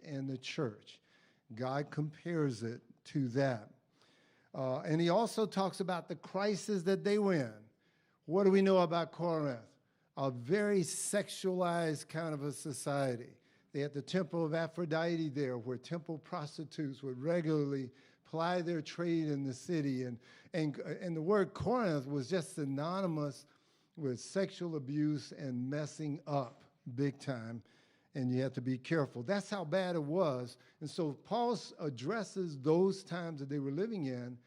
and the church. God compares it to that. And he also talks about the crisis that they were in. What do we know about Corinth? A very sexualized kind of a society. They had the temple of Aphrodite there, where temple prostitutes would regularly ply their trade in the city. And the word Corinth was just synonymous with sexual abuse and messing up big time. And you have to be careful. That's how bad it was. And so Paul addresses those times that they were living in.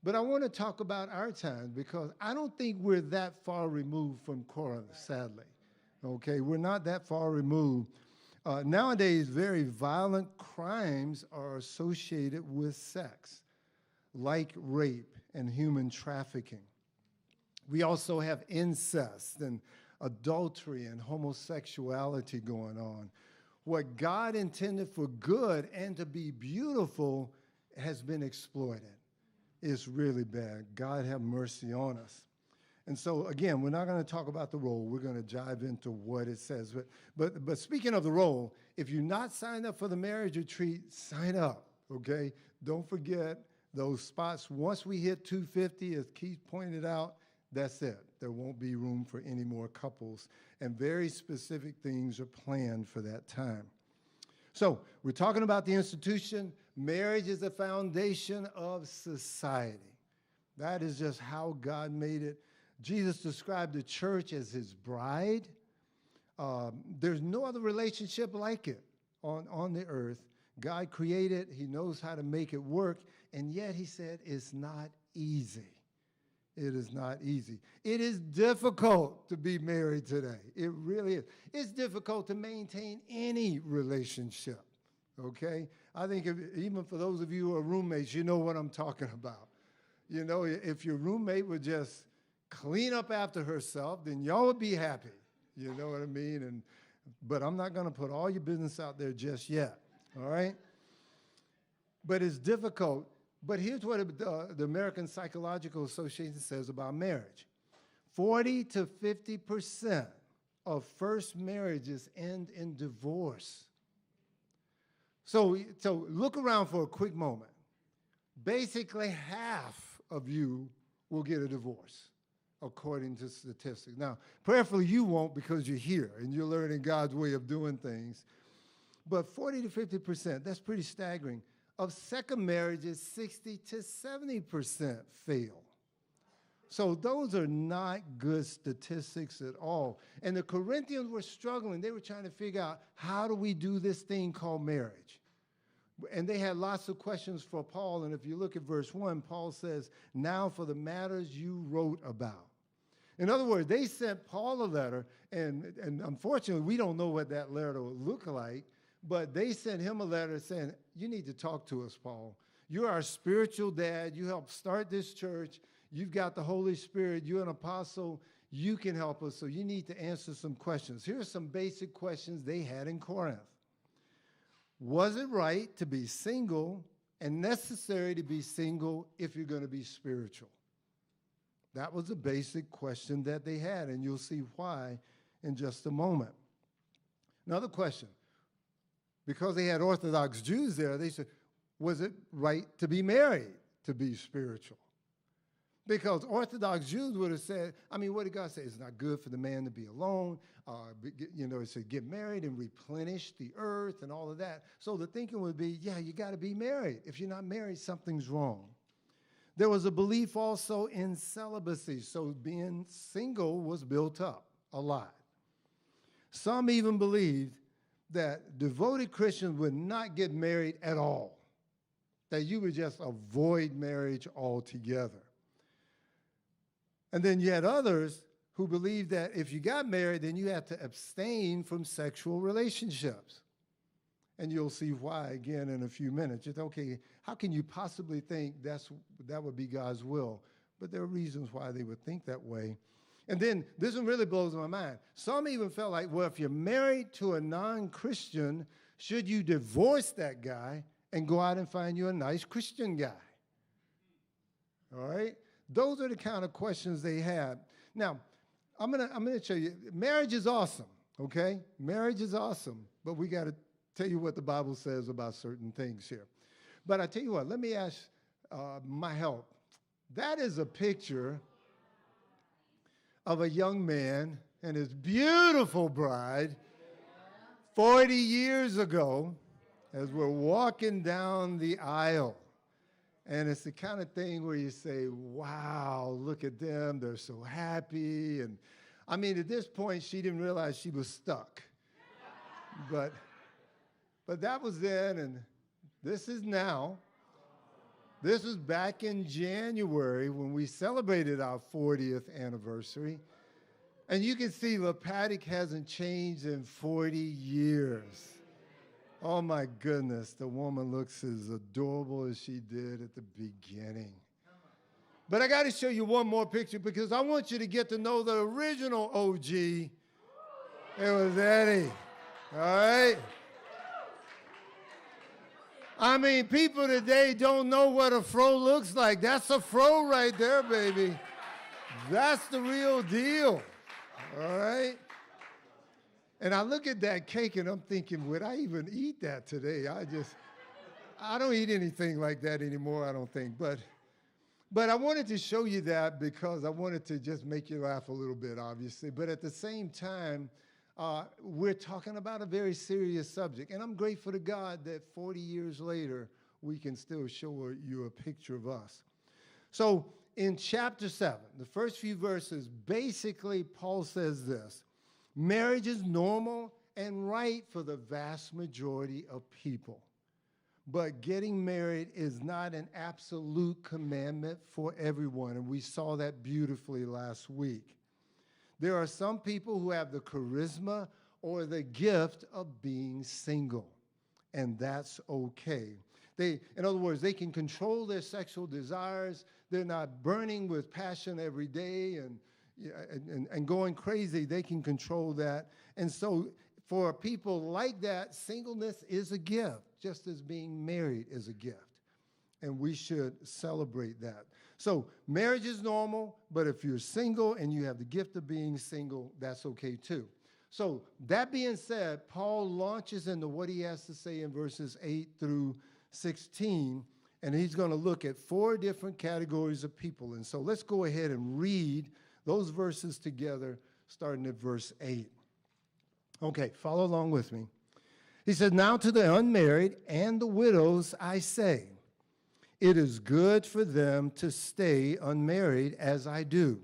But I want to talk about our times, because I don't think we're that far removed from Corinth, sadly. Okay, we're not that far removed. Nowadays, very violent crimes are associated with sex, like rape and human trafficking. We also have incest and adultery and homosexuality going on. What God intended for good and to be beautiful has been exploited. It's really bad. God have mercy on us. And so, again, we're not going to talk about the role. We're going to dive into what it says. But speaking of the role, if you're not signed up for the marriage retreat, sign up, okay? Don't forget those spots. Once we hit 250, as Keith pointed out, that's it. There won't be room for any more couples. And very specific things are planned for that time. So we're talking about the institution. Marriage is the foundation of society. That is just how God made it. Jesus described the church as his bride. There's no other relationship like it on the earth. God created, he knows how to make it work, and yet he said it's not easy. It is not easy. It is difficult to be married today. It really is. It's difficult to maintain any relationship, okay? I think even for those of you who are roommates, you know what I'm talking about. You know, if your roommate would just clean up after herself, then y'all would be happy. You know what I mean? But I'm not going to put all your business out there just yet, all right? But it's difficult. But here's what the American Psychological Association says about marriage. 40 to 50% of first marriages end in divorce. So look around for a quick moment. Basically, half of you will get a divorce, according to statistics. Now, prayerfully, you won't, because you're here and you're learning God's way of doing things. But 40 to 50%, that's pretty staggering. Of second marriages, 60 to 70% fail. So those are not good statistics at all. And the Corinthians were struggling. They were trying to figure out, how do we do this thing called marriage? And they had lots of questions for Paul. And if you look at verse 1, Paul says, now for the matters you wrote about. In other words, they sent Paul a letter, and unfortunately, we don't know what that letter would look like, but they sent him a letter saying, you need to talk to us, Paul. You're our spiritual dad. You helped start this church. You've got the Holy Spirit. You're an apostle. You can help us, so you need to answer some questions. Here are some basic questions they had in Corinth. Was it right to be single and necessary to be single if you're going to be spiritual? That was a basic question that they had, and you'll see why in just a moment. Another question. Because they had Orthodox Jews there, they said, was it right to be married to be spiritual? Because Orthodox Jews would have said, I mean, what did God say? It's not good for the man to be alone. It said get married and replenish the earth and all of that. So the thinking would be, yeah, you got to be married. If you're not married, something's wrong. There was a belief also in celibacy. So being single was built up a lot. Some even believed that devoted Christians would not get married at all, that you would just avoid marriage altogether. And then you had others who believed that if you got married, then you had to abstain from sexual relationships. And you'll see why again in a few minutes. It's okay, how can you possibly think that would be God's will? But there are reasons why they would think that way. And then this one really blows my mind. Some even felt like, well, if you're married to a non-Christian, should you divorce that guy and go out and find you a nice Christian guy? All right? Those are the kind of questions they had. Now, I'm gonna show you, marriage is awesome, okay? Marriage is awesome, but we got to tell you what the Bible says about certain things here. But I tell you what, let me ask my help. That is a picture of a young man and his beautiful bride 40 years ago as we're walking down the aisle. And it's the kind of thing where you say, wow, look at them. They're so happy. And I mean, at this point, she didn't realize she was stuck. But that was then, and this is now. This was back in January when we celebrated our 40th anniversary. And you can see LaPaddock hasn't changed in 40 years. Oh my goodness, the woman looks as adorable as she did at the beginning. But I got to show you one more picture because I want you to get to know the original OG. It was Eddie, all right? I mean, people today don't know what a fro looks like. That's a fro right there, baby. That's the real deal, all right? And I look at that cake and I'm thinking, would I even eat that today? I don't eat anything like that anymore, I don't think. But I wanted to show you that because I wanted to just make you laugh a little bit, obviously. But at the same time, we're talking about a very serious subject. And I'm grateful to God that 40 years later, we can still show you a picture of us. So in chapter 7, the first few verses, basically Paul says this: marriage is normal and right for the vast majority of people. But getting married is not an absolute commandment for everyone, and we saw that beautifully last week. There are some people who have the charisma or the gift of being single, and that's okay. In other words, they can control their sexual desires. They're not burning with passion every day and going crazy. They can control that. And so for people like that, singleness is a gift, just as being married is a gift. And we should celebrate that. So marriage is normal, but if you're single and you have the gift of being single, that's okay too. So that being said, Paul launches into what he has to say in verses 8 through 16, and he's going to look at 4 different categories of people. And so let's go ahead and read those verses together, starting at verse 8. Okay, follow along with me. He said, "Now to the unmarried and the widows I say, it is good for them to stay unmarried as I do.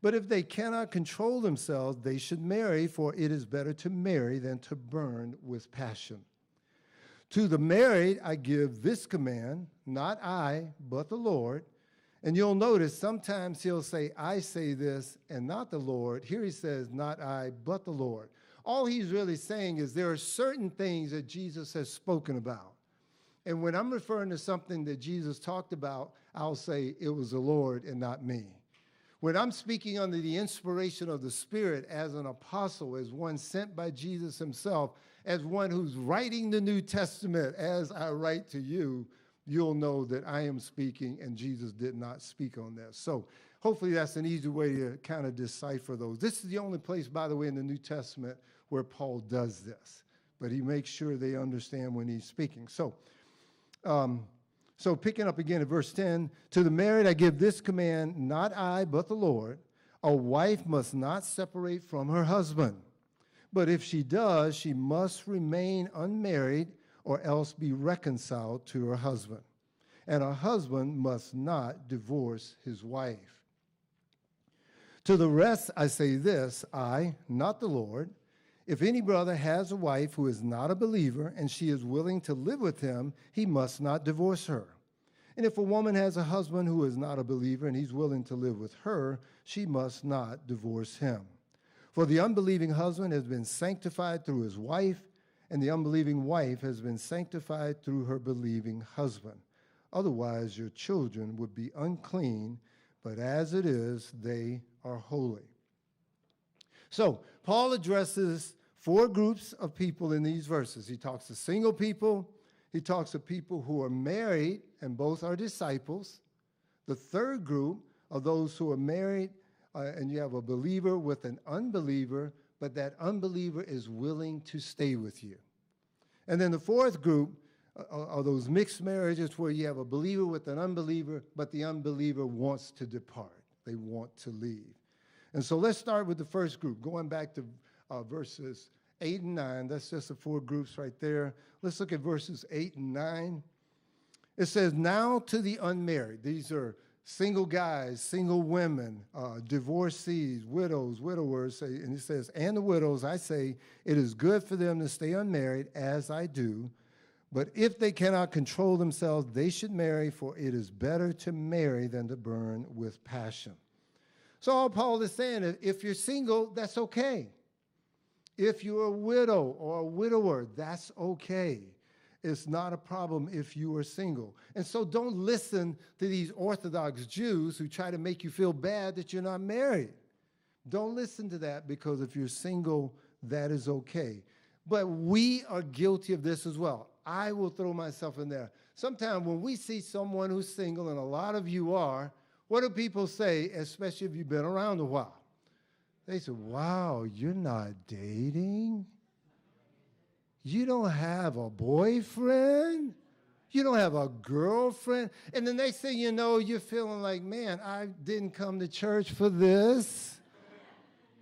But if they cannot control themselves, they should marry, for it is better to marry than to burn with passion. To the married I give this command, not I, but the Lord." And you'll notice sometimes he'll say, "I say this," and not the Lord. Here he says, "Not I, but the Lord." All he's really saying is there are certain things that Jesus has spoken about. And when I'm referring to something that Jesus talked about, I'll say it was the Lord and not me. When I'm speaking under the inspiration of the Spirit as an apostle, as one sent by Jesus himself, as one who's writing the New Testament as I write to you, you'll know that I am speaking and Jesus did not speak on this. So hopefully that's an easy way to kind of decipher those. This is the only place, by the way, in the New Testament where Paul does this. But he makes sure they understand when he's speaking. So picking up again at verse 10, "To the married I give this command, not I, but the Lord. A wife must not separate from her husband. But if she does, she must remain unmarried or else be reconciled to her husband. And a husband must not divorce his wife. To the rest I say this, I, not the Lord. If any brother has a wife who is not a believer and she is willing to live with him, he must not divorce her. And if a woman has a husband who is not a believer and he's willing to live with her, she must not divorce him. For the unbelieving husband has been sanctified through his wife, and the unbelieving wife has been sanctified through her believing husband. Otherwise, your children would be unclean, but as it is, they are holy." So Paul addresses 4 groups of people in these verses. He talks to single people. He talks to people who are married, and both are disciples. The third group are those who are married, and you have a believer with an unbeliever, but that unbeliever is willing to stay with you. And then the fourth group are those mixed marriages where you have a believer with an unbeliever, but the unbeliever wants to depart. They want to leave. And so let's start with the first group, going back to verses 8 and 9. That's just the four groups right there. Let's look at verses 8 and 9. It says, now to the unmarried. These are single guys, single women, divorcees, widows, widowers. And it says, and the widows, I say, it is good for them to stay unmarried, as I do. But if they cannot control themselves, they should marry, for it is better to marry than to burn with passion. So all Paul is saying is, if you're single, that's okay. If you're a widow or a widower, that's okay. It's not a problem if you are single. And so don't listen to these Orthodox Jews who try to make you feel bad that you're not married. Don't listen to that, because if you're single, that is okay. But we are guilty of this as well. I will throw myself in there. Sometimes when we see someone who's single, and a lot of you are, what do people say, especially if you've been around a while? They say, wow, you're not dating? You don't have a boyfriend? You don't have a girlfriend? And the next thing you know, you're feeling like, man, I didn't come to church for this.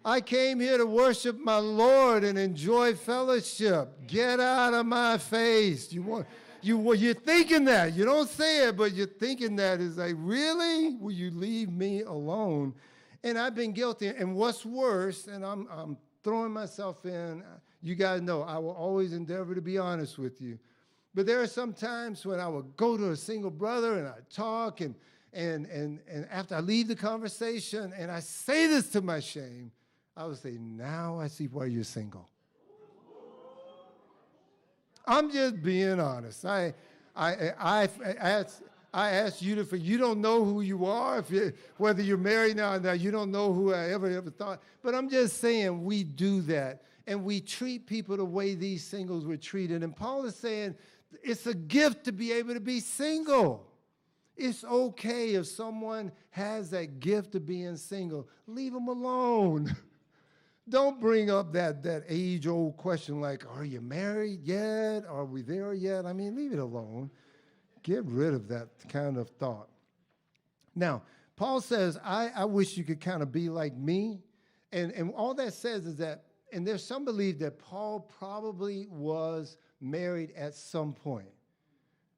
I came here to worship my Lord and enjoy fellowship. Get out of my face. You're thinking that. You don't say it, but you're thinking that. It's like, really? Will you leave me alone? And I've been guilty. And what's worse, and I'm throwing myself in, you guys know, I will always endeavor to be honest with you. But there are some times when I would go to a single brother and I talk, and after I leave the conversation, and I say this to my shame, I would say, now I see why you're single. I'm just being honest. I asked you you don't know who you are, whether you're married now or not. You don't know who I ever thought. But I'm just saying we do that. And we treat people the way these singles were treated. And Paul is saying it's a gift to be able to be single. It's okay if someone has that gift of being single. Leave them alone. Don't bring up that age-old question like, are you married yet? Are we there yet? I mean, leave it alone. Get rid of that kind of thought. Now, Paul says, I wish you could kind of be like me. And all that says is that, and there's some believe that Paul probably was married at some point.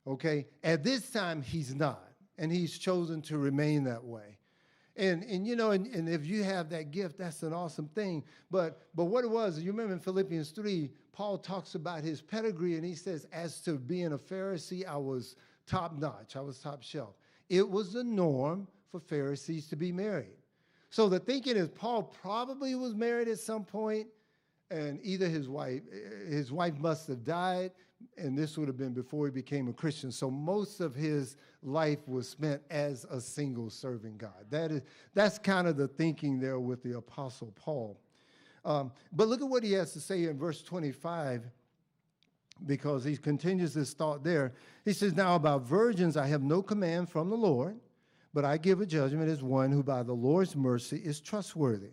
Okay? At this time, he's not. And he's chosen to remain that way. And you know, and if you have that gift, that's an awesome thing. But what it was, you remember in Philippians 3, Paul talks about his pedigree, and he says, as to being a Pharisee, I was top notch. I was top shelf. It was the norm for Pharisees to be married. So the thinking is Paul probably was married at some point, and either his wife must have died, and this would have been before he became a Christian. So most of his life was spent as a single serving God. That's kind of the thinking there with the Apostle Paul. But look at what he has to say in verse 25, because he continues this thought there. He says, now about virgins I have no command from the Lord, but I give a judgment as one who by the Lord's mercy is trustworthy.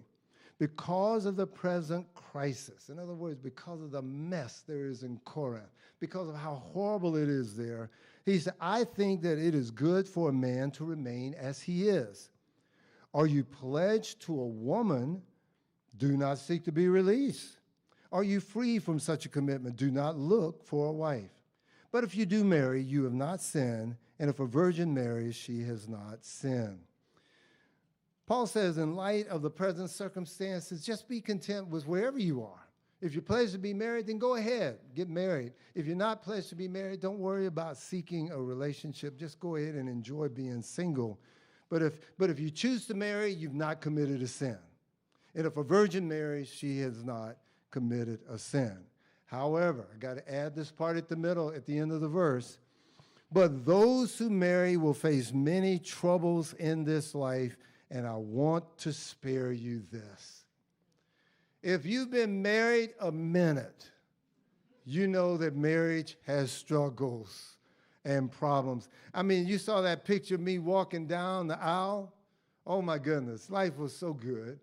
Because of the present crisis, in other words, because of the mess there is in Corinth, because of how horrible it is there, he said, I think that it is good for a man to remain as he is. Are you pledged to a woman? Do not seek to be released. Are you free from such a commitment? Do not look for a wife. But if you do marry, you have not sinned, and if a virgin marries, she has not sinned. Paul says, in light of the present circumstances, just be content with wherever you are. If you're pledged to be married, then go ahead, get married. If you're not pledged to be married, don't worry about seeking a relationship. Just go ahead and enjoy being single. But if you choose to marry, you've not committed a sin. And if a virgin marries, she has not committed a sin. However, I got to add this part at the middle, at the end of the verse. But those who marry will face many troubles in this life, and I want to spare you this. If you've been married a minute, you know that marriage has struggles and problems. I mean, you saw that picture of me walking down the aisle. Oh, my goodness, life was so good.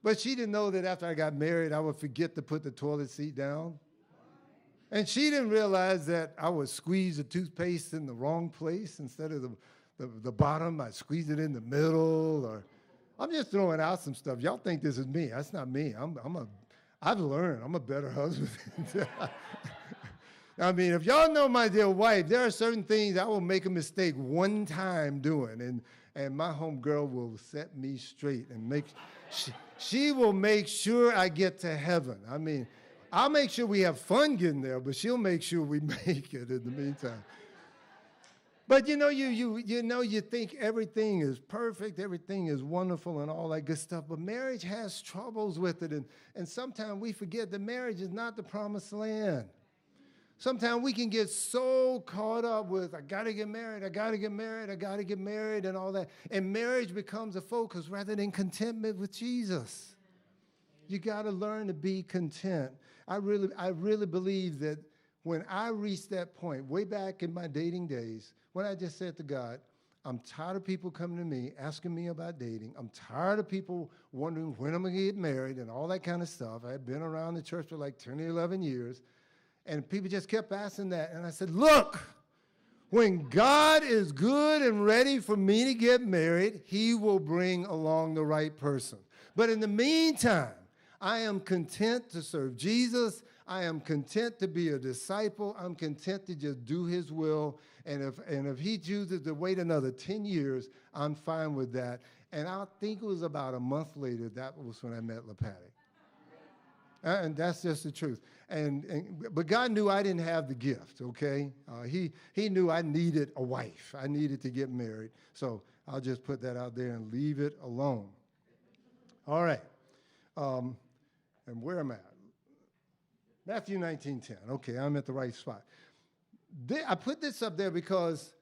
But she didn't know that after I got married, I would forget to put the toilet seat down. And she didn't realize that I would squeeze the toothpaste in the wrong place instead of the bottom. I squeeze it in the middle. Or I'm just throwing out some stuff. Y'all think this is me. That's not me. I've learned. I'm a better husband. I mean, if y'all know my dear wife, there are certain things I will make a mistake one time doing, and my homegirl will set me straight and she will make sure I get to heaven. I mean, I'll make sure we have fun getting there, but she'll make sure we make it in the meantime. But you think everything is perfect, everything is wonderful and all that good stuff, but marriage has troubles with it, and sometimes we forget that marriage is not the promised land. Sometimes we can get so caught up with, I got to get married, I got to get married, I got to get married and all that, and marriage becomes a focus rather than contentment with Jesus. You got to learn to be content. I really believe that when I reached that point, way back in my dating days, when I just said to God, I'm tired of people coming to me, asking me about dating. I'm tired of people wondering when I'm going to get married and all that kind of stuff. I had been around the church for like 10 or 11 years, and people just kept asking that. And I said, look, when God is good and ready for me to get married, he will bring along the right person. But in the meantime, I am content to serve Jesus. I am content to be a disciple. I'm content to just do his will. And if he chooses to wait another 10 years, I'm fine with that. And I think it was about a month later, that was when I met LaPatty. And that's just the truth. But God knew I didn't have the gift, okay? He knew I needed a wife. I needed to get married. So I'll just put that out there and leave it alone. All right. And where am I at? Matthew 19:10. Okay, I'm at the right spot. I put this up there because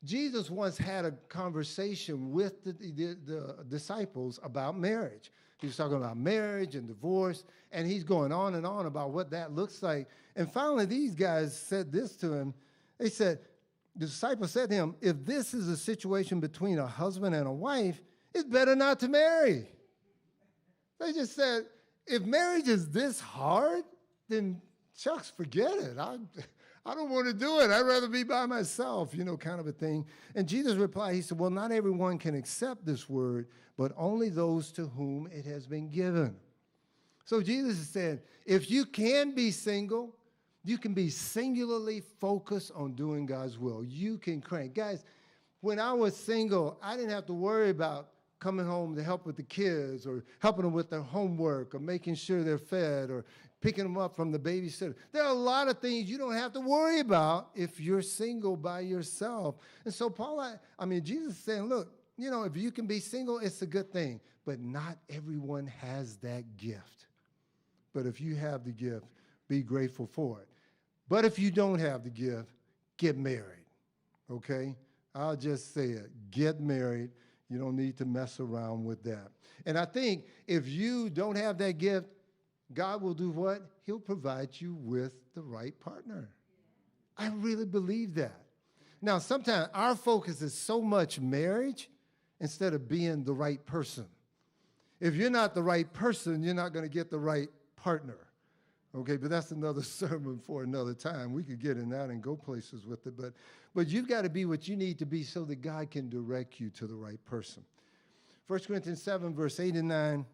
Jesus once had a conversation with the disciples about marriage. He was talking about marriage and divorce, and he's going on and on about what that looks like. And finally, these guys said this to him. They said, the disciples said to him, if this is a situation between a husband and a wife, it's better not to marry. They just said, if marriage is this hard, then shucks, forget it. I don't want to do it. I'd rather be by myself, kind of a thing. And Jesus replied, he said, well, not everyone can accept this word, but only those to whom it has been given. So Jesus is saying, if you can be single, you can be singularly focused on doing God's will. You can crank. Guys, when I was single, I didn't have to worry about coming home to help with the kids or helping them with their homework or making sure they're fed or picking them up from the babysitter. There are a lot of things you don't have to worry about if you're single by yourself. And so Jesus is saying, look, if you can be single, it's a good thing. But not everyone has that gift. But if you have the gift, be grateful for it. But if you don't have the gift, get married, okay? I'll just say it. Get married. You don't need to mess around with that. And I think if you don't have that gift, God will do what? He'll provide you with the right partner. I really believe that. Now, sometimes our focus is so much marriage instead of being the right person. If you're not the right person, you're not going to get the right partner. Okay, but that's another sermon for another time. We could get in that and go places with it. But you've got to be what you need to be so that God can direct you to the right person. 1 Corinthians 7, verse 8 and 9.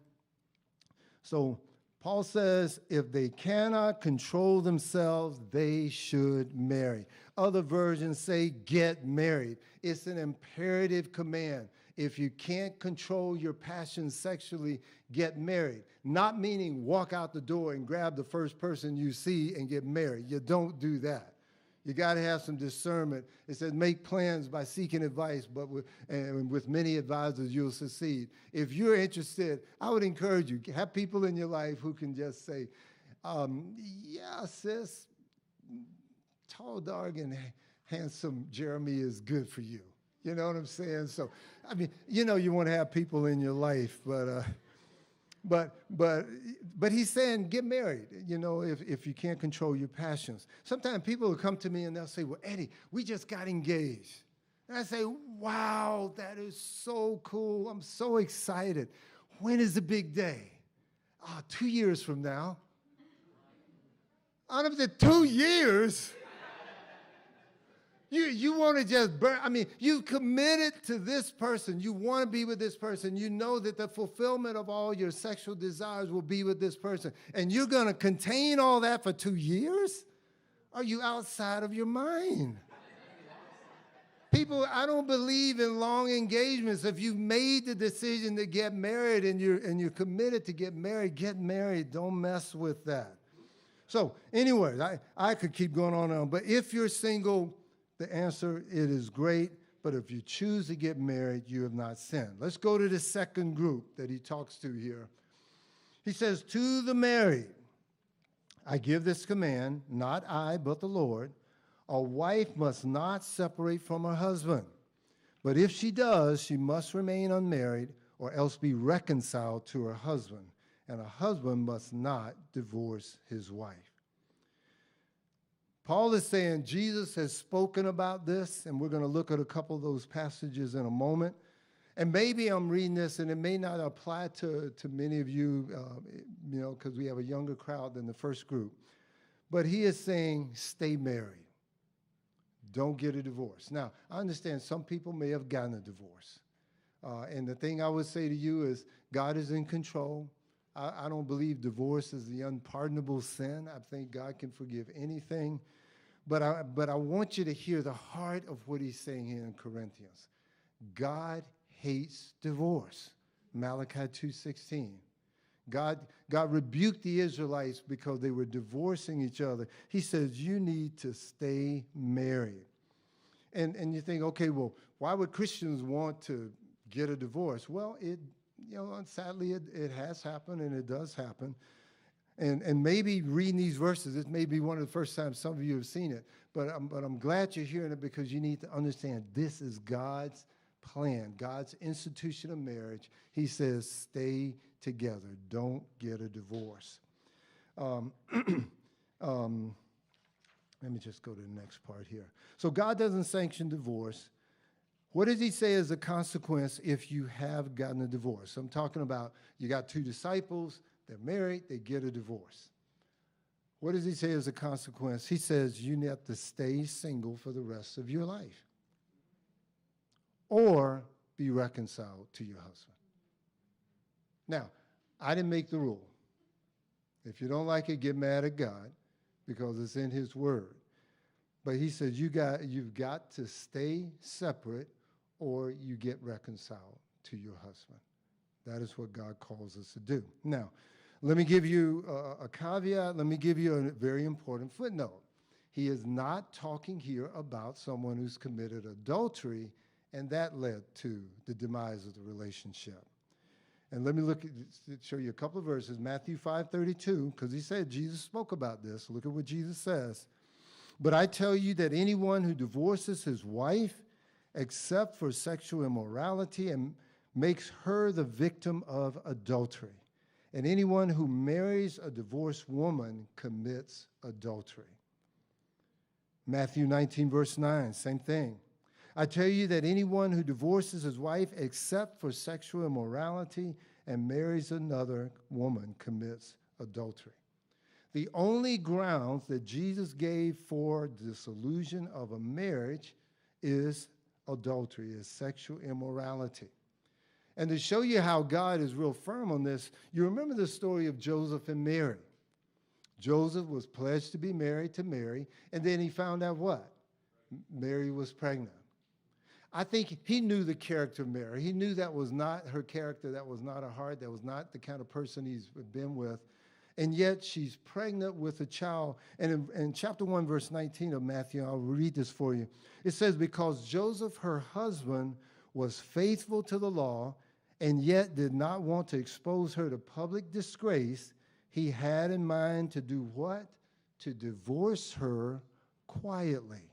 So Paul says, if they cannot control themselves, they should marry. Other versions say, get married. It's an imperative command. If you can't control your passions sexually, get married. Not meaning walk out the door and grab the first person you see and get married. You don't do that. You got to have some discernment. It says make plans by seeking advice, but with many advisors, you'll succeed. If you're interested, I would encourage you, have people in your life who can just say, yeah, sis, tall, dark, and handsome Jeremy is good for you. You know what I'm saying? So, you want to have people in your life, but he's saying get married, if you can't control your passions. Sometimes people will come to me and they'll say, well, Eddie, we just got engaged. And I say, wow, that is so cool. I'm so excited. When is the big day? 2 years from now. Out of the 2 years, you want to just burn. I mean, you committed to this person. You want to be with this person. You know that the fulfillment of all your sexual desires will be with this person. And you're going to contain all that for 2 years? Are you outside of your mind? People, I don't believe in long engagements. If you've made the decision to get married and you're committed to get married, get married. Don't mess with that. So anyways, I could keep going on and on. But if you're single, the answer, it is great. But if you choose to get married, you have not sinned. Let's go to the second group that he talks to here. He says, to the married, I give this command, not I, but the Lord. A wife must not separate from her husband. But if she does, she must remain unmarried or else be reconciled to her husband. And a husband must not divorce his wife. Paul is saying Jesus has spoken about this, and we're going to look at a couple of those passages in a moment. And maybe I'm reading this, and it may not apply to many of you, because we have a younger crowd than the first group. But he is saying, stay married. Don't get a divorce. Now, I understand some people may have gotten a divorce. And the thing I would say to you is God is in control. I don't believe divorce is the unpardonable sin. I think God can forgive anything. But I want you to hear the heart of what he's saying here in Corinthians. God hates divorce. Malachi 2:16. God rebuked the Israelites because they were divorcing each other. He says, you need to stay married. And you think, okay, well, why would Christians want to get a divorce? Well, sadly, it has happened, and it does happen. And maybe reading these verses, this may be one of the first times some of you have seen it, but I'm glad you're hearing it because you need to understand this is God's plan, God's institution of marriage. He says, stay together. Don't get a divorce. Let me just go to the next part here. So God doesn't sanction divorce. What does he say is a consequence if you have gotten a divorce? I'm talking about you got 2 disciples, they're married, they get a divorce. What does he say as a consequence? He says you need to stay single for the rest of your life or be reconciled to your husband. Now, I didn't make the rule. If you don't like it, get mad at God because it's in his word. But he says you've got to stay separate or you get reconciled to your husband. That is what God calls us to do. Now, let me give you a caveat. Let me give you a very important footnote. He is not talking here about someone who's committed adultery, and that led to the demise of the relationship. And let me show you a couple of verses. Matthew 5:32, because he said Jesus spoke about this. Look at what Jesus says. But I tell you that anyone who divorces his wife, except for sexual immorality, and makes her the victim of adultery. And anyone who marries a divorced woman commits adultery. Matthew 19, verse 9, same thing. I tell you that anyone who divorces his wife except for sexual immorality and marries another woman commits adultery. The only grounds that Jesus gave for dissolution of a marriage is adultery, is sexual immorality. And to show you how God is real firm on this, you remember the story of Joseph and Mary. Joseph was pledged to be married to Mary, and then he found out what? Mary was pregnant. I think he knew the character of Mary. He knew that was not her character, that was not her heart, that was not the kind of person he's been with. And yet she's pregnant with a child. And in chapter 1, verse 19 of Matthew, I'll read this for you. It says, because Joseph, her husband, was faithful to the law and yet did not want to expose her to public disgrace, he had in mind to do what? To divorce her quietly.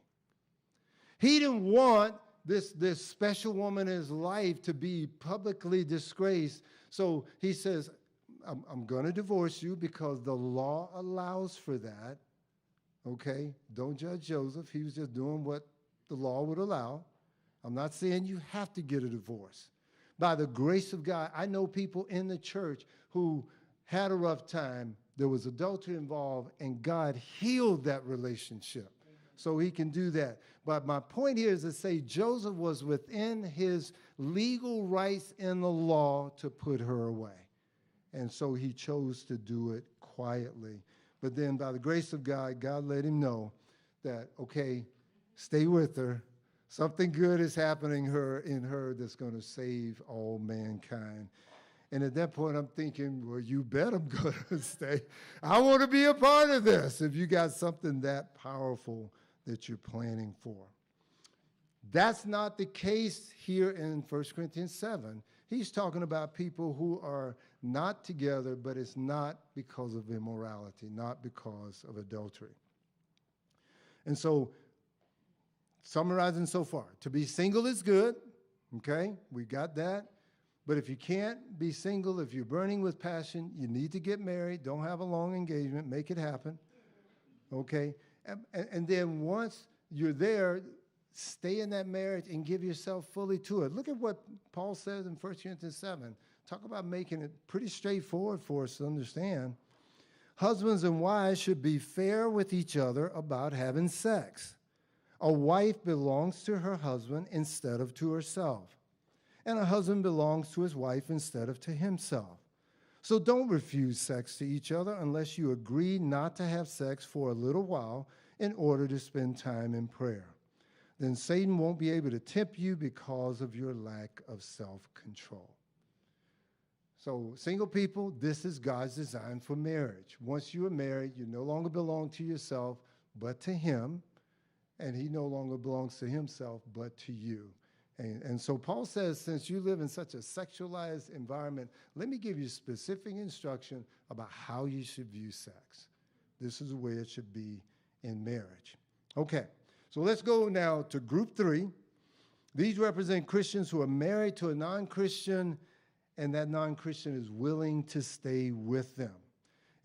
He didn't want this special woman in his life to be publicly disgraced. So he says, I'm going to divorce you because the law allows for that. Okay? Don't judge Joseph. He was just doing what the law would allow. I'm not saying you have to get a divorce. By the grace of God, I know people in the church who had a rough time There was adultery involved, and God healed that relationship. So he can do that. But my point here is to say Joseph was within his legal rights in the law to put her away. And so he chose to do it quietly. But then by the grace of God, God let him know that, okay, stay with her. Something good is happening in her that's going to save all mankind. And at that point, I'm thinking, well, you bet I'm going to stay. I want to be a part of this if you got something that powerful that you're planning for. That's not the case here in 1 Corinthians 7. He's talking about people who are not together, but it's not because of immorality, not because of adultery. And so, summarizing so far, to be single is good, okay? We got that. But if you can't be single, if you're burning with passion, you need to get married. Don't have a long engagement. Make it happen, okay? And then once you're there, stay in that marriage and give yourself fully to it. Look at what Paul says in 1 Corinthians 7. Talk about making it pretty straightforward for us to understand. Husbands and wives should be fair with each other about having sex. A wife belongs to her husband instead of to herself, and a husband belongs to his wife instead of to himself. So don't refuse sex to each other unless you agree not to have sex for a little while in order to spend time in prayer. Then Satan won't be able to tempt you because of your lack of self-control. So single people, this is God's design for marriage. Once you are married, you no longer belong to yourself, but to him, and he no longer belongs to himself, but to you. And so Paul says, since you live in such a sexualized environment, let me give you specific instruction about how you should view sex. This is the way it should be in marriage. Okay, so let's go now to group 3. These represent Christians who are married to a non-Christian, and that non-Christian is willing to stay with them.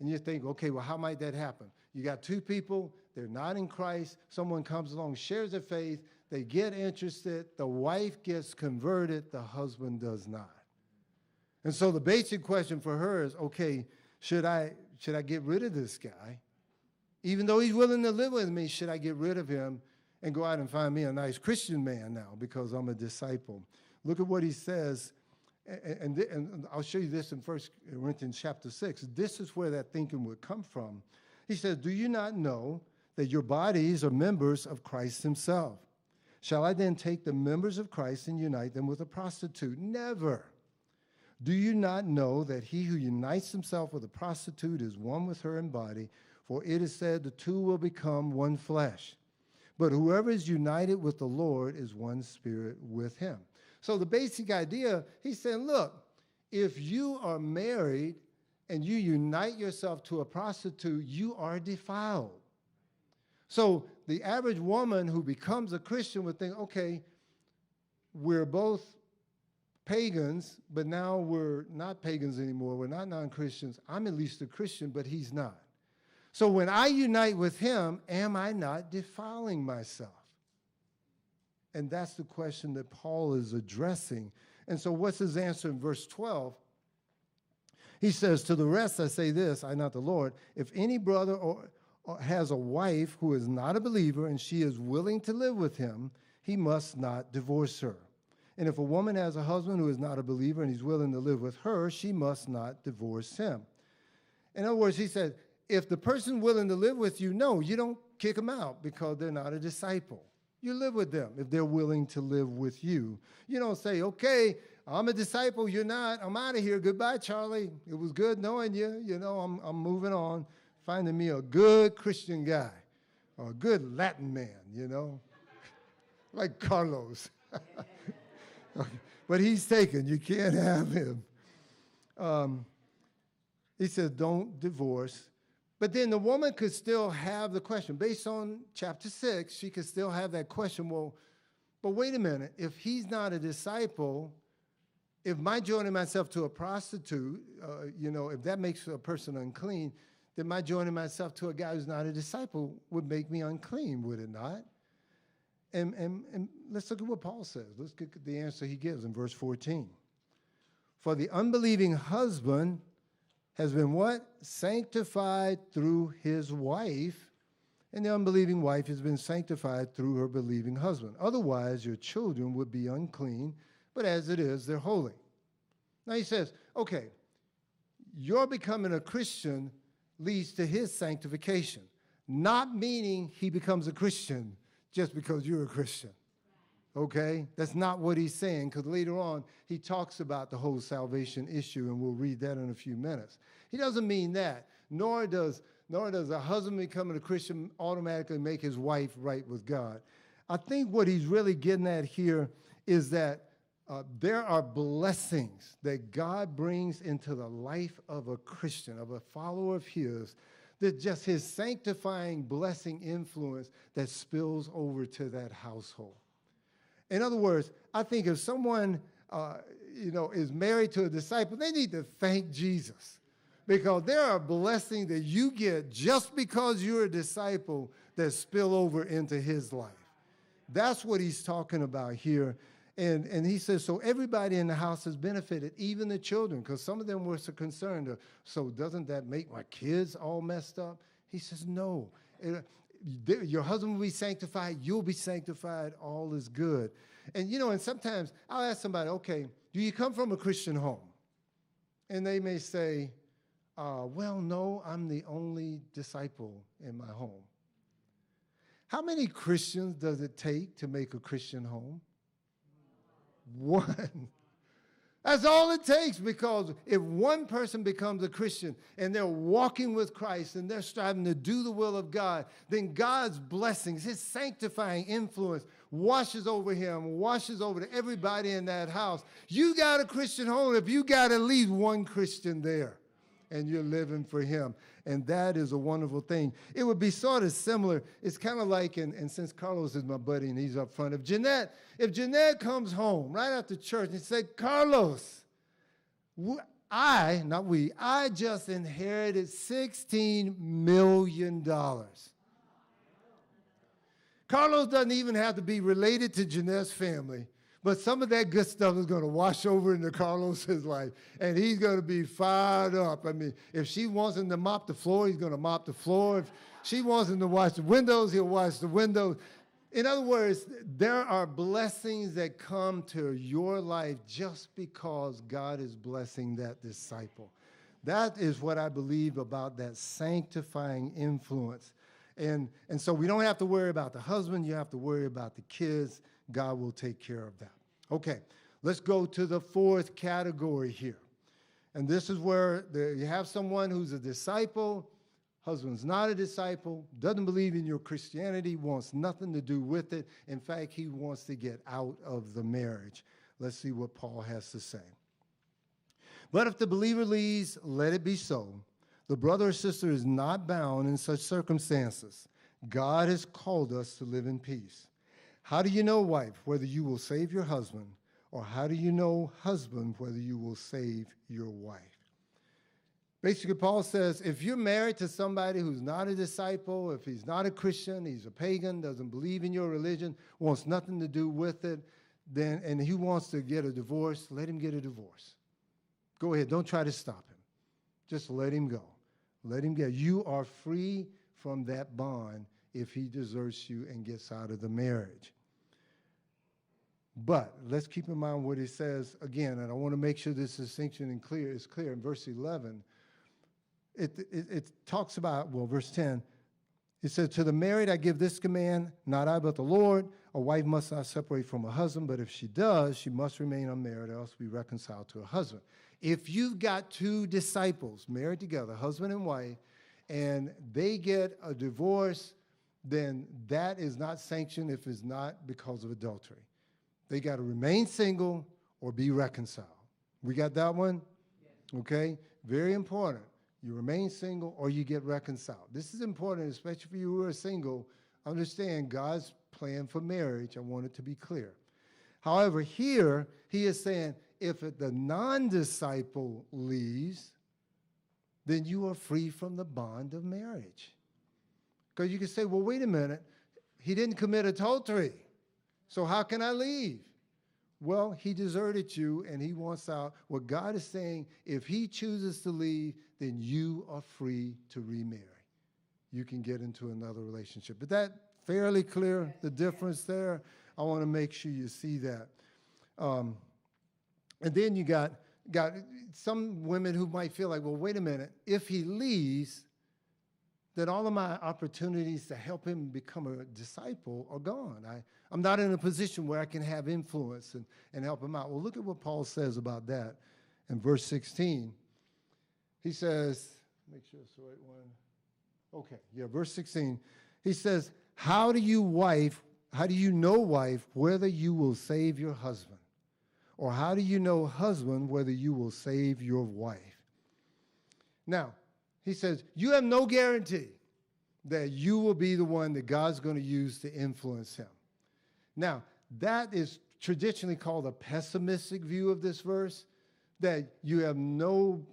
And you think, okay, well, how might that happen? You got 2 people, they're not in Christ, someone comes along, shares their faith, they get interested, the wife gets converted, the husband does not. And so the basic question for her is, okay, should I get rid of this guy? Even though he's willing to live with me, should I get rid of him and go out and find me a nice Christian man now because I'm a disciple? Look at what he says, and I'll show you this in 1 Corinthians chapter 6. This is where that thinking would come from. He says, do you not know that your bodies are members of Christ himself? Shall I then take the members of Christ and unite them with a prostitute? Never. Do you not know that he who unites himself with a prostitute is one with her in body? For it is said, the 2 will become one flesh. But whoever is united with the Lord is one spirit with him. So the basic idea, he's saying, look, if you are married and you unite yourself to a prostitute, you are defiled. So the average woman who becomes a Christian would think, okay, we're both pagans, but now we're not pagans anymore. We're not non-Christians. I'm at least a Christian, but he's not. So when I unite with him, am I not defiling myself? And that's the question that Paul is addressing. And so what's his answer in verse 12? He says, to the rest I say this, I not the Lord, if any brother or has a wife who is not a believer and she is willing to live with him, he must not divorce her. And if a woman has a husband who is not a believer and he's willing to live with her, she must not divorce him. In other words, he said, if the person willing to live with you, no, you don't kick them out because they're not a disciple. You live with them if they're willing to live with you. You don't say, okay, I'm a disciple, you're not, I'm out of here, goodbye, Charlie. It was good knowing you, I'm moving on. Finding me a good Christian guy or a good Latin man, like Carlos. But he's taken. You can't have him. He said, don't divorce. But then the woman could still have the question. Based on chapter 6, she could still have that question. Well, but wait a minute. If he's not a disciple, if my joining myself to a prostitute, if that makes a person unclean, then my joining myself to a guy who's not a disciple would make me unclean, would it not? And let's look at what Paul says. Let's get the answer he gives in verse 14. For the unbelieving husband has been what? Sanctified through his wife, and the unbelieving wife has been sanctified through her believing husband. Otherwise, your children would be unclean, but as it is, they're holy. Now he says, okay, your becoming a Christian leads to his sanctification, not meaning he becomes a Christian just because you're a Christian. Okay? That's not what he's saying, because later on he talks about the whole salvation issue, and we'll read that in a few minutes. He doesn't mean that, nor does a husband becoming a Christian automatically make his wife right with God. I think what he's really getting at here is that there are blessings that God brings into the life of a Christian, of a follower of his, that just his sanctifying blessing influence that spills over to that household. In other words, I think if someone is married to a disciple, they need to thank Jesus, because there are blessings that you get just because you're a disciple that spill over into his life. That's what he's talking about here. And he says, so everybody in the house has benefited, even the children, because some of them were so concerned. So doesn't that make my kids all messed up? He says, no. Your husband will be sanctified. You'll be sanctified. All is good. And, and sometimes I'll ask somebody, okay, do you come from a Christian home? And they may say, well, no, I'm the only disciple in my home. How many Christians does it take to make a Christian home? One. That's all it takes, because if one person becomes a Christian and they're walking with Christ and they're striving to do the will of God, then God's blessings, his sanctifying influence washes over him, washes over to everybody in that house. You got a Christian home if you got at least one Christian there and you're living for him. And that is a wonderful thing. It would be sort of similar. It's kind of like, and since Carlos is my buddy and he's up front, if Jeanette comes home right after church and said, Carlos, I just inherited $16 million. Carlos doesn't even have to be related to Jeanette's family, but some of that good stuff is going to wash over into Carlos's life, and he's going to be fired up. I mean, if she wants him to mop the floor, he's going to mop the floor. If she wants him to wash the windows, he'll wash the windows. In other words, there are blessings that come to your life just because God is blessing that disciple. That is what I believe about that sanctifying influence. And so we don't have to worry about the husband. You have to worry about the kids. God will take care of that. Okay, let's go to the fourth category here. And this is where you have someone who's a disciple, husband's not a disciple, doesn't believe in your Christianity, wants nothing to do with it. In fact, he wants to get out of the marriage. Let's see what Paul has to say. But if the believer leaves, let it be so. The brother or sister is not bound in such circumstances. God has called us to live in peace. How do you know, wife, whether you will save your husband? Or how do you know, husband, whether you will save your wife? Basically, Paul says, if you're married to somebody who's not a disciple, if he's not a Christian, he's a pagan, doesn't believe in your religion, wants nothing to do with it, then, and he wants to get a divorce, let him get a divorce. Go ahead. Don't try to stop him. Just let him go. Let him go. You are free from that bond if he deserts you and gets out of the marriage. But let's keep in mind what it says again, and I want to make sure this distinction is clear. In verse 11, it talks about, verse 10, it says, to the married I give this command, not I but the Lord, a wife must not separate from a husband, but if she does, she must remain unmarried, or else be reconciled to her husband. If you've got two disciples married together, husband and wife, and they get a divorce, then that is not sanctioned if it's not because of adultery. They got to remain single or be reconciled. We got that one? Yes. Okay? Very important. You remain single or you get reconciled. This is important, especially for you who are single. Understand God's plan for marriage. I want it to be clear. However, here he is saying if the non-disciple leaves, then you are free from the bond of marriage. Because you can say, well, wait a minute. He didn't commit adultery. So how can I leave? Well, he deserted you and he wants out. What God is saying, if he chooses to leave, then you are free to remarry. You can get into another relationship. But that fairly clear, the difference there? I want to make sure you see that. And then you got some women who might feel like, well, wait a minute. If he leaves, then all of my opportunities to help him become a disciple are gone. I'm not in a position where I can have influence and help him out. Well, look at what Paul says about that in verse 16. He says, make sure it's the right one. Okay, yeah, verse 16. He says, how do you know, wife, whether you will save your husband? Or how do you know, husband, whether you will save your wife? Now, he says, you have no guarantee that you will be the one that God's going to use to influence him. Now, that is traditionally called a pessimistic view of this verse, that you have no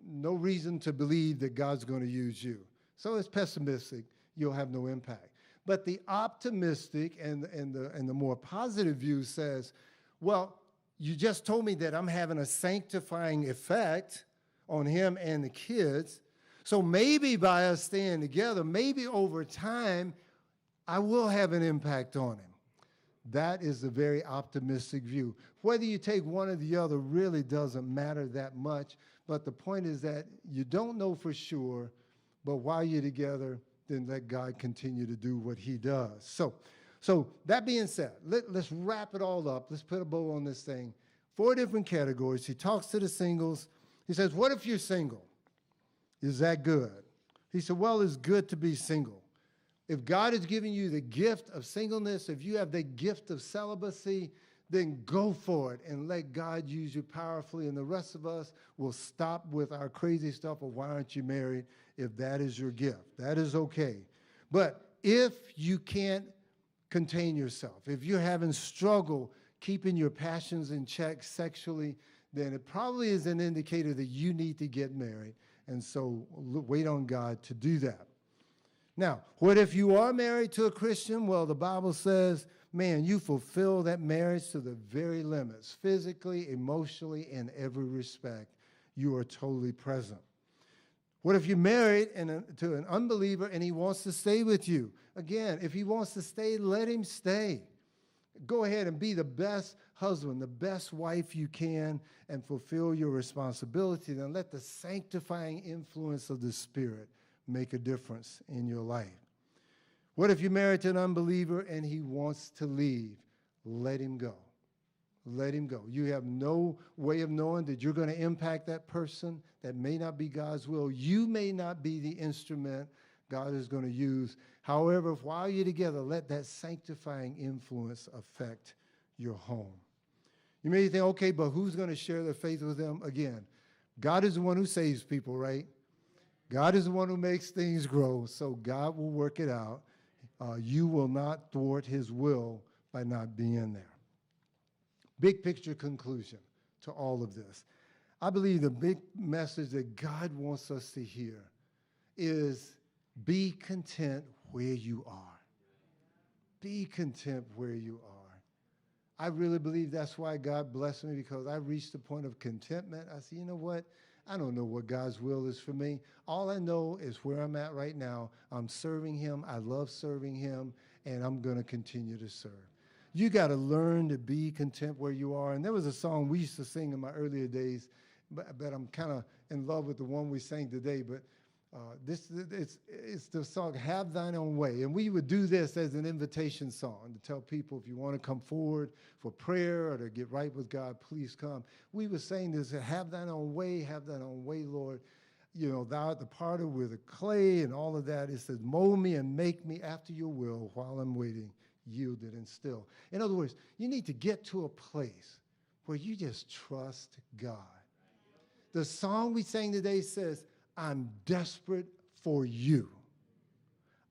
reason to believe that God's going to use you. So it's pessimistic. You'll have no impact. But the optimistic and the more positive view says, well, you just told me that I'm having a sanctifying effect on him and the kids. So maybe by us staying together, maybe over time, I will have an impact on him. That is a very optimistic view. Whether you take one or the other really doesn't matter that much. But the point is that you don't know for sure, but while you're together, then let God continue to do what he does. So that being said, let's wrap it all up. Let's put a bow on this thing. 4 different categories. He talks to the singles. He says, what if you're single? Is that good? He said, well, it's good to be single. If God is giving you the gift of singleness, if you have the gift of celibacy, then go for it and let God use you powerfully. And the rest of us will stop with our crazy stuff of why aren't you married if that is your gift. That is okay. But if you can't contain yourself, if you're having struggle keeping your passions in check sexually, then it probably is an indicator that you need to get married. And so wait on God to do that. Now, what if you are married to a Christian? Well, the Bible says, man, you fulfill that marriage to the very limits, physically, emotionally, in every respect. You are totally present. What if you're married to an unbeliever and he wants to stay with you? Again, if he wants to stay, let him stay. Go ahead and be the best husband, the best wife you can, and fulfill your responsibility. Then let the sanctifying influence of the Spirit make a difference in your life. What if you're married to an unbeliever and he wants to leave? Let him go. Let him go. You have no way of knowing that you're going to impact that person. That may not be God's will. You may not be the instrument God is going to use. However, while you're together, let that sanctifying influence affect your home. You may think, okay, but who's going to share their faith with them? Again, God is the one who saves people, right? God is the one who makes things grow, so God will work it out. You will not thwart his will by not being there. Big picture conclusion to all of this. I believe the big message that God wants us to hear is be content where you are. Be content where you are. I really believe that's why God blessed me, because I reached the point of contentment. I said, you know what? I don't know what God's will is for me. All I know is where I'm at right now. I'm serving him. I love serving him, and I'm going to continue to serve. You got to learn to be content where you are. And there was a song we used to sing in my earlier days, but I'm kind of in love with the one we sang today. But it's the song, Have Thine Own Way. And we would do this as an invitation song to tell people, if you want to come forward for prayer or to get right with God, please come. We were saying this, have thine own way, Lord. You know, thou art the potter with the clay and all of that. It says, mold me and make me after your will while I'm waiting, yielded and still. In other words, you need to get to a place where you just trust God. The song we sang today says, I'm desperate for you.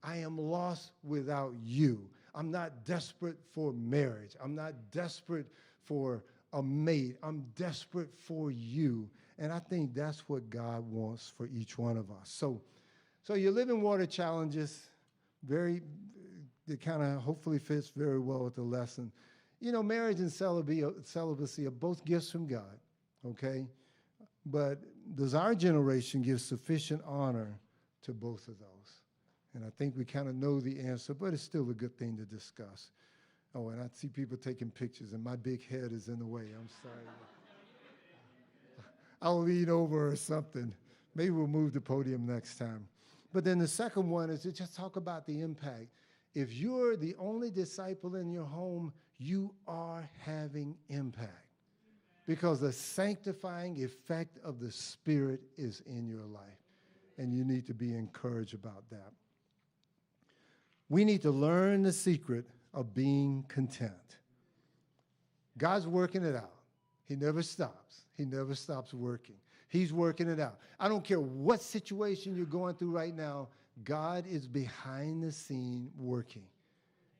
I am lost without you. I'm not desperate for marriage. I'm not desperate for a mate. I'm desperate for you. And I think that's what God wants for each one of us. So your living water challenges, it kind of hopefully fits very well with the lesson. You know, marriage and celibacy are both gifts from God, okay? But does our generation give sufficient honor to both of those? And I think we kind of know the answer, but it's still a good thing to discuss. Oh, and I see people taking pictures, and my big head is in the way. I'm sorry. I'll lean over or something. Maybe we'll move the podium next time. But then the second one is to just talk about the impact. If you're the only disciple in your home, you are having impact because the sanctifying effect of the Spirit is in your life, and you need to be encouraged about that. We need to learn the secret of being content. God's working it out. He never stops. He never stops working. He's working it out. I don't care what situation you're going through right now, God is behind the scene working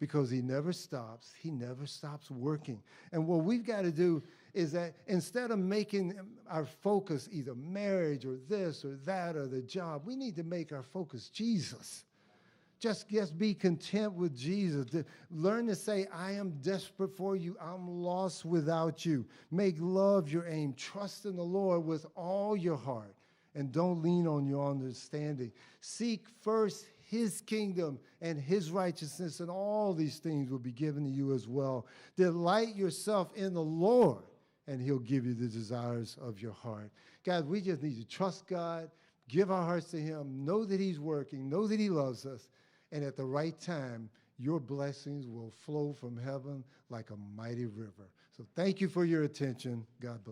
because he never stops. He never stops working. And what we've got to do is that instead of making our focus either marriage or this or that or the job, we need to make our focus Jesus. Just be content with Jesus. Learn to say, I am desperate for you. I'm lost without you. Make love your aim. Trust in the Lord with all your heart. And don't lean on your understanding. Seek first his kingdom and his righteousness, and all these things will be given to you as well. Delight yourself in the Lord, and he'll give you the desires of your heart. Guys, we just need to trust God, give our hearts to him, know that he's working, know that he loves us, and at the right time, your blessings will flow from heaven like a mighty river. So thank you for your attention. God bless.